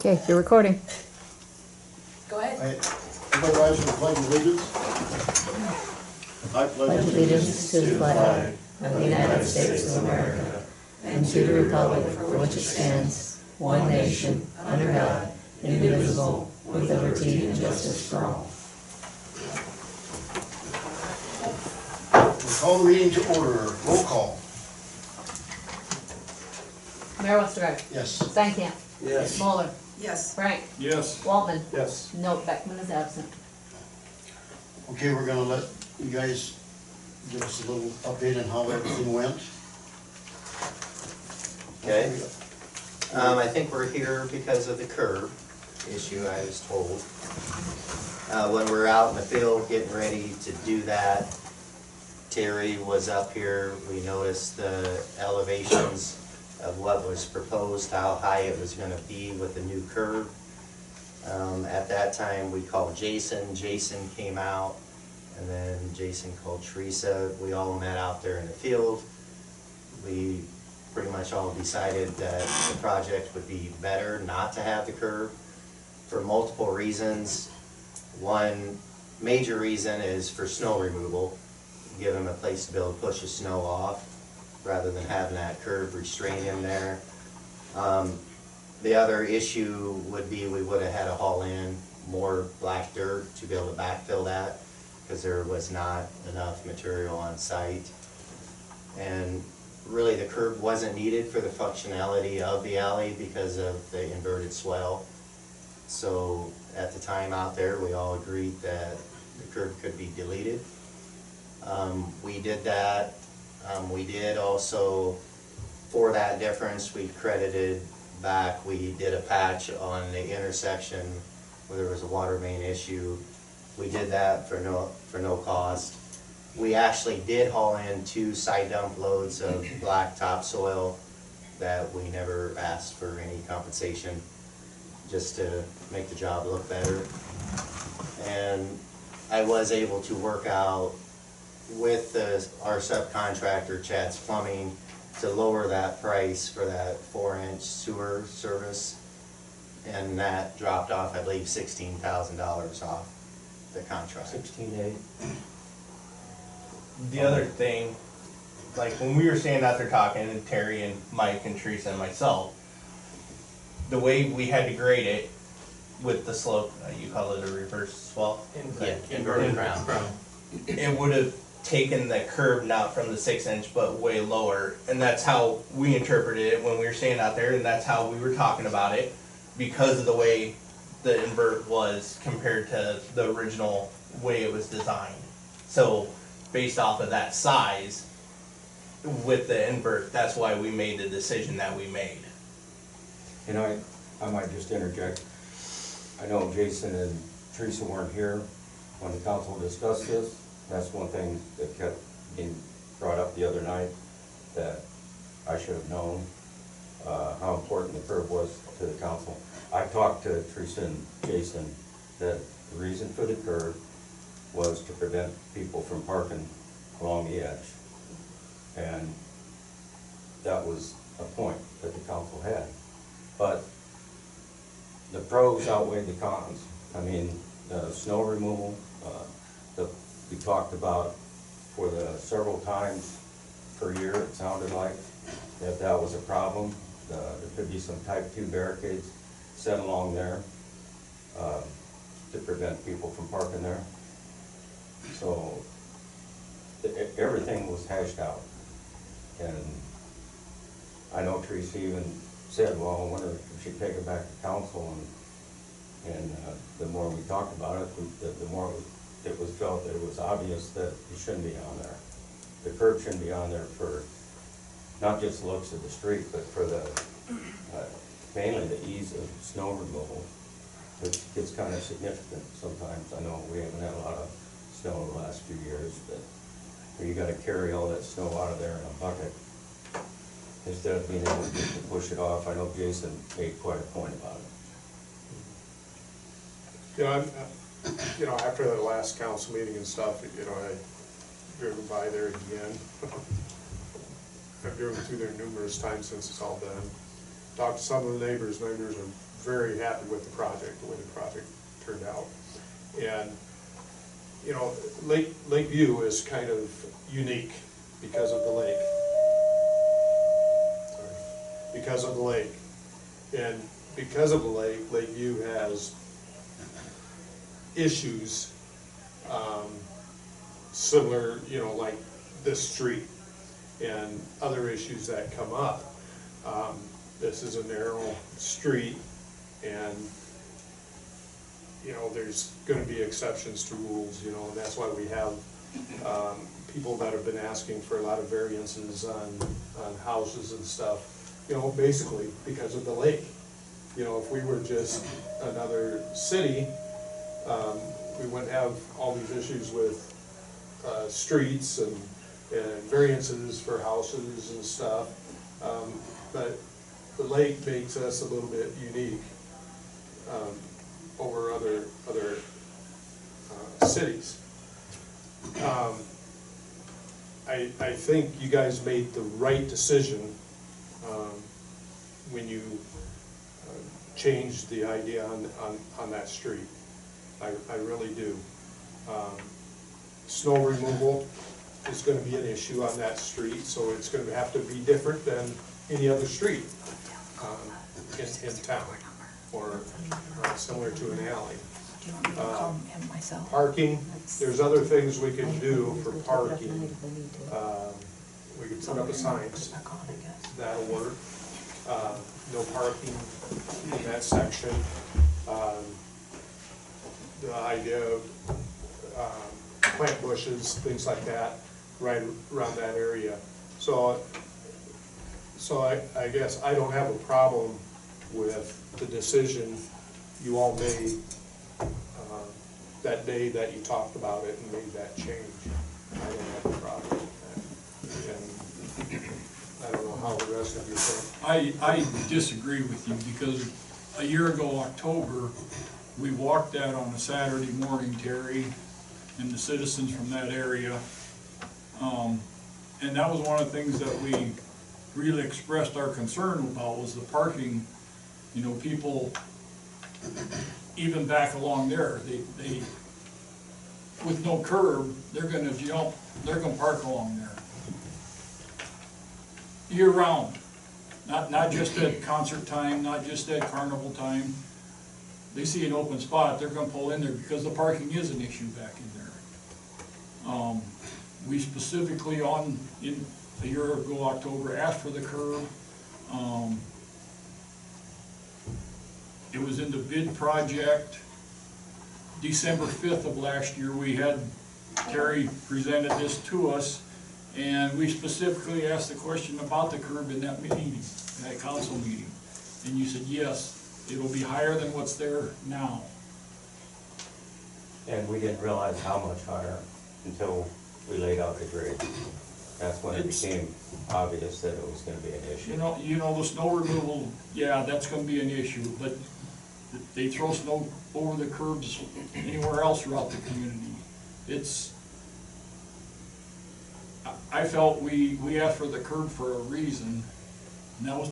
Okay, you're recording. Go ahead. Everybody rise for the pledge of allegiance. I Pledge allegiance to the flag of the United States of America and to the republic for which it stands, one nation, under God, indivisible, with liberty and justice for all. We'll call the meeting to order. Roll call. Mayor Westergaard. Yes. Steinkamp. Yes. Moeller. Yes. Frank. Yes. Waltman. Yes. Note Beckman is absent. Okay, we're gonna let you guys give us a little update on how everything went. Okay. I think we're here because of the curb issue, I was told. When we were out in the field getting ready to do that, Terry was up here, we noticed the elevations of what was proposed, how high it was gonna be with the new curb. At that time, we called Jason came out, and then Jason called Teresa. We all met out there in the field. We pretty much all decided that the project would be better not to have the curb for multiple reasons. One major reason is for snow removal, give them a place to be able to push the snow off rather than having that curb restrain him there. The other issue would be we would have had to haul in more black dirt to be able to backfill that because there was not enough material on site. And really the curb wasn't needed for the functionality of the alley because of the inverted swell. So at the time out there, we all agreed that the curb could be deleted. We did that. We did also, for that difference, we credited back, we did a patch on the intersection where there was a water main issue. We did that for no cost. We actually did haul in 2 side dump loads of black topsoil that we never asked for any compensation, just to make the job look better. And I was able to work out with our subcontractor, Chad's Plumbing, to lower that price for that 4-inch sewer service. And that dropped off, I believe, $16,000 off the contract. 16.8. The other thing, like when we were standing out there talking, and Terry and Mike and Teresa and myself, the way we had to grade it with the slope, you call it a reverse swell? Yeah, inverted crown. It would have taken the curve not from the 6-inch but way lower, and that's how we interpreted it when we were standing out there, and that's how we were talking about it because of the way the invert was compared to the original way it was designed. So based off of that size with the invert, that's why we made the decision that we made. And I might just interject. I know Jason and Teresa weren't here when the council discussed this. That's one thing that kept being brought up the other night that I should have known how important the curb was to the council. I talked to Teresa and Jason that the reason for the curb was to prevent people from parking along the edge. And that was a point that the council had. But the pros outweighed the cons. I mean, the snow removal, we talked about for the several times per year, it sounded like, that was a problem. There could be some type 2 barricades set along there to prevent people from parking there. So everything was hashed out. And I know Teresa even said, well, I wonder if she'd take it back to council, and the more we talked about it, the more it was felt that it was obvious that it shouldn't be on there. The curb shouldn't be on there for not just the looks of the street, but for the mainly the ease of snow removal, which gets kind of significant sometimes. I know we haven't had a lot of snow in the last few years, but where you got to carry all that snow out of there in a bucket instead of being able to push it off. I know Jason made quite a point about it. After the last council meeting and stuff, I driven by there again. I've driven through there numerous times since it's all done. Talked to some of the neighbors. Neighbors are very happy with the project, the way the project turned out. And, you know, Lakeview is kind of unique because of the lake. Because of the lake. And because of the lake, Lakeview has issues similar, you know, like this street and other issues that come up. This is a narrow street, and you know, there's gonna be exceptions to rules, you know, and that's why we have people that have been asking for a lot of variances on houses and stuff, you know, basically because of the lake. You know, if we were just another city, we wouldn't have all these issues with streets and variances for houses and stuff. But the lake makes us a little bit unique over other cities. I think you guys made the right decision when you changed the idea on that street. I really do. Snow removal is gonna be an issue on that street, so it's gonna have to be different than any other street in town, or similar to an alley. Parking, there's other things we can do for parking. We could put up a signs, that'll work. No parking in that section. The idea of plant bushes, things like that, right around that area. So I guess I don't have a problem with the decision you all made that day that you talked about it and made that change. I don't have a problem with that. And I don't know how the rest of you think. I disagree with you, because a year ago, October, we walked that on a Saturday morning, Terry, and the citizens from that area. And that was one of the things that we really expressed our concern about, was the parking. You know, people, even back along there, they with no curb, they're gonna park along there. Year round, not just at concert time, not just at carnival time. They see an open spot, they're gonna pull in there, because the parking is an issue back in there. We specifically in a year ago, October, asked for the curb. It was in the bid project. December 5th of last year, we had Terry presented this to us, and we specifically asked the question about the curb in that meeting, that council meeting. And you said, yes, it'll be higher than what's there now. And we didn't realize how much higher until we laid out the grade. That's when it became obvious that it was gonna be an issue. You know, the snow removal, yeah, that's gonna be an issue, but they throw snow over the curbs anywhere else throughout the community. I felt we asked for the curb for a reason, and that was